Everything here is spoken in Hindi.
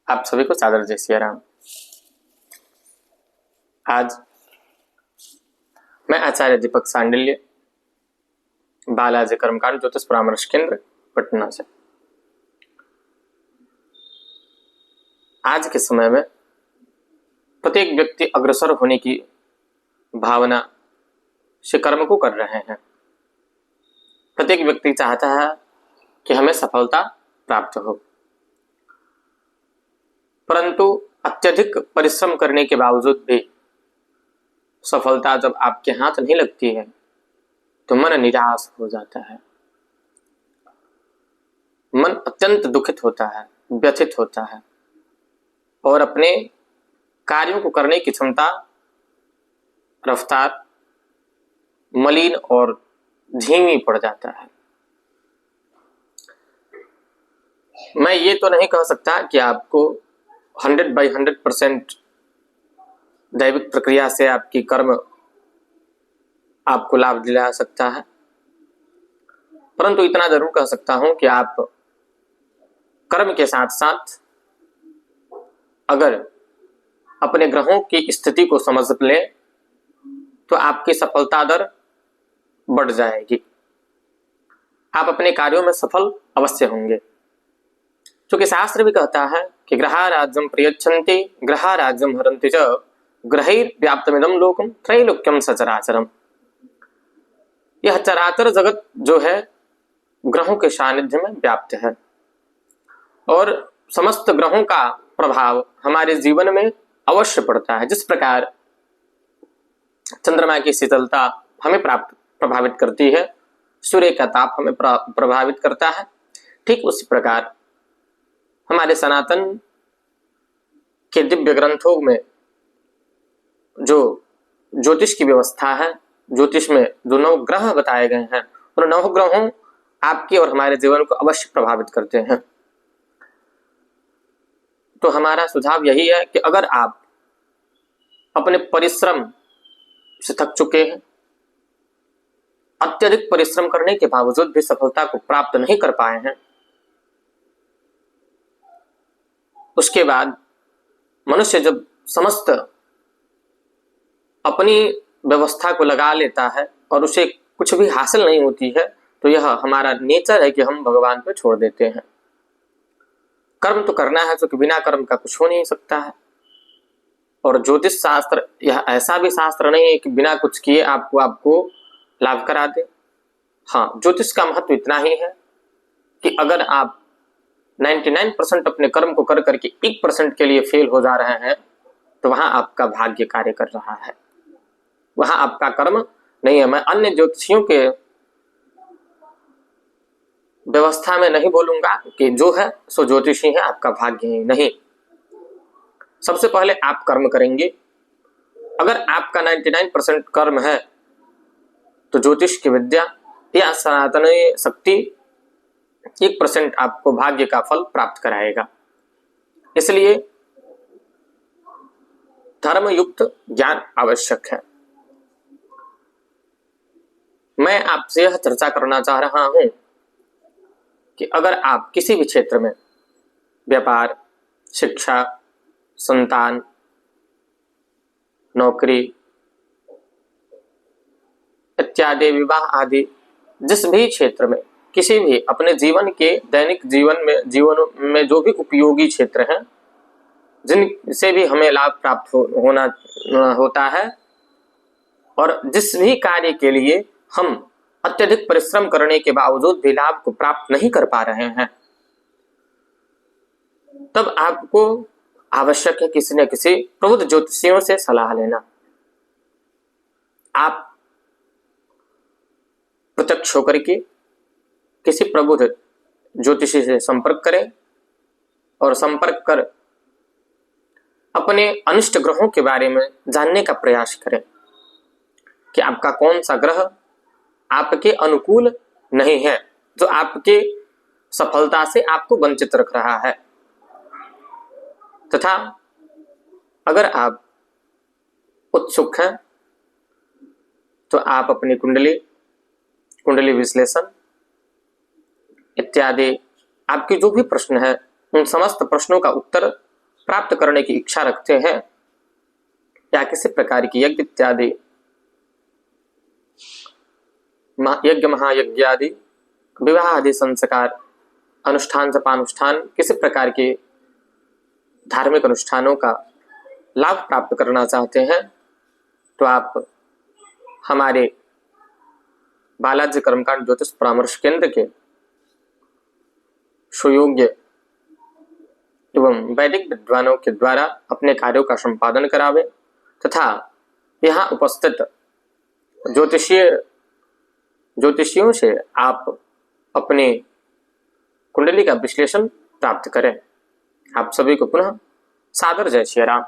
आप सभी को सादर जय सिया राम। आज मैं आचार्य दीपक सांडिल्य, बालाजी कर्मकांड ज्योतिष परामर्श केंद्र पटना से आज के समय में प्रत्येक व्यक्ति अग्रसर होने की भावना से कर्म को कर रहे हैं। प्रत्येक व्यक्ति चाहता है कि हमें सफलता प्राप्त हो, परंतु अत्यधिक परिश्रम करने के बावजूद भी सफलता जब आपके हाथ नहीं लगती है तो मन निराश हो जाता है, मन अत्यंत दुखित होता है, व्यथित होता है और अपने कार्यों को करने की क्षमता, रफ्तार मलिन और धीमी पड़ जाता है। मैं ये तो नहीं कह सकता कि आपको 100/100% दैविक प्रक्रिया से आपकी कर्म आपको लाभ दिला सकता है, परंतु इतना जरूर कह सकता हूं कि आप कर्म के साथ साथ अगर अपने ग्रहों की स्थिति को समझ लें तो आपकी सफलता दर बढ़ जाएगी। आप अपने कार्यों में सफल अवश्य होंगे, क्योंकि शास्त्र भी कहता है कि ग्रहा राज्यम प्रयच्छन्ति ग्रहा राज्यम हरन्ति च ग्रहैर्व्याप्तमिदं लोकम त्रैलोक्यम सचराचरम। यह चराचर जगत जो है ग्रहों के सानिध्य में व्याप्त है और समस्त ग्रहों का प्रभाव हमारे जीवन में अवश्य पड़ता है। जिस प्रकार चंद्रमा की शीतलता हमें प्रभावित करती है, सूर्य का ताप हमें प्रभावित करता है, ठीक उसी प्रकार हमारे सनातन के दिव्य ग्रंथों में जो ज्योतिष की व्यवस्था है, ज्योतिष में जो 9 ग्रह बताए गए हैं, उन 9 ग्रहों आपके और हमारे जीवन को अवश्य प्रभावित करते हैं। तो हमारा सुझाव यही है कि अगर आप अपने परिश्रम से थक चुके हैं, अत्यधिक परिश्रम करने के बावजूद भी सफलता को प्राप्त नहीं कर पाए हैं, उसके बाद मनुष्य जब समस्त अपनी व्यवस्था को लगा लेता है और उसे कुछ भी हासिल नहीं होती है, तो यह हमारा नेचर है कि हम भगवान पे छोड़ देते हैं। कर्म तो करना है, क्योंकि बिना कर्म का कुछ हो नहीं सकता है। और ज्योतिष शास्त्र यह ऐसा भी शास्त्र नहीं है कि बिना कुछ किए आपको लाभ करा दे। हाँ, ज्योतिष का महत्व इतना ही है कि अगर आप 99% अपने कर्म को कर करके 1% के लिए फेल हो जा रहे हैं तो वहां आपका भाग्य कार्य कर रहा है, वहां आपका कर्म नहीं है। मैं अन्य ज्योतिषियों के व्यवस्था में नहीं बोलूंगा कि जो है सो ज्योतिषी है, आपका भाग्य ही नहीं। सबसे पहले आप कर्म करेंगे। अगर आपका 99% कर्म है तो ज्योतिष की विद्या या सनातनी शक्ति 1% आपको भाग्य का फल प्राप्त कराएगा। इसलिए धर्म युक्त ज्ञान आवश्यक है। मैं आपसे यह चर्चा करना चाह रहा हूं कि अगर आप किसी भी क्षेत्र में व्यापार, शिक्षा, संतान, नौकरी इत्यादि, विवाह आदि, जिस भी क्षेत्र में, किसी भी अपने जीवन के दैनिक जीवन में जो भी उपयोगी क्षेत्र हैं, जिनसे भी हमें लाभ प्राप्त होता है और जिस भी कार्य के लिए हम अत्यधिक परिश्रम करने के बावजूद भी लाभ को प्राप्त नहीं कर पा रहे हैं, तब आपको आवश्यक है किसी न किसी प्रबुद्ध ज्योतिषियों से सलाह लेना। आप प्रत्यक्ष होकर के किसी प्रबुद्ध ज्योतिषी से संपर्क करें और संपर्क कर अपने अनिष्ट ग्रहों के बारे में जानने का प्रयास करें कि आपका कौन सा ग्रह आपके अनुकूल नहीं है, जो आपके सफलता से आपको वंचित रख रहा है। तथा अगर आप उत्सुक हैं तो आप अपनी कुंडली विश्लेषण इत्यादि आपके जो भी प्रश्न है, उन समस्त प्रश्नों का उत्तर प्राप्त करने की इच्छा रखते हैं या किसी प्रकार की यज्ञ इत्यादि यज्ञ महायज्ञ आदि विवाह आदि संस्कार अनुष्ठान जपानुष्ठान किसी प्रकार के धार्मिक अनुष्ठानों का लाभ प्राप्त करना चाहते हैं तो आप हमारे बालाजी कर्मकांड ज्योतिष परामर्श केंद्र के सुयोग्य एवं वैदिक विद्वानों के द्वारा अपने कार्यों का संपादन करावे तथा यहाँ उपस्थित ज्योतिषियों से आप अपने कुंडली का विश्लेषण प्राप्त करें। आप सभी को पुनः सादर जय श्री राम।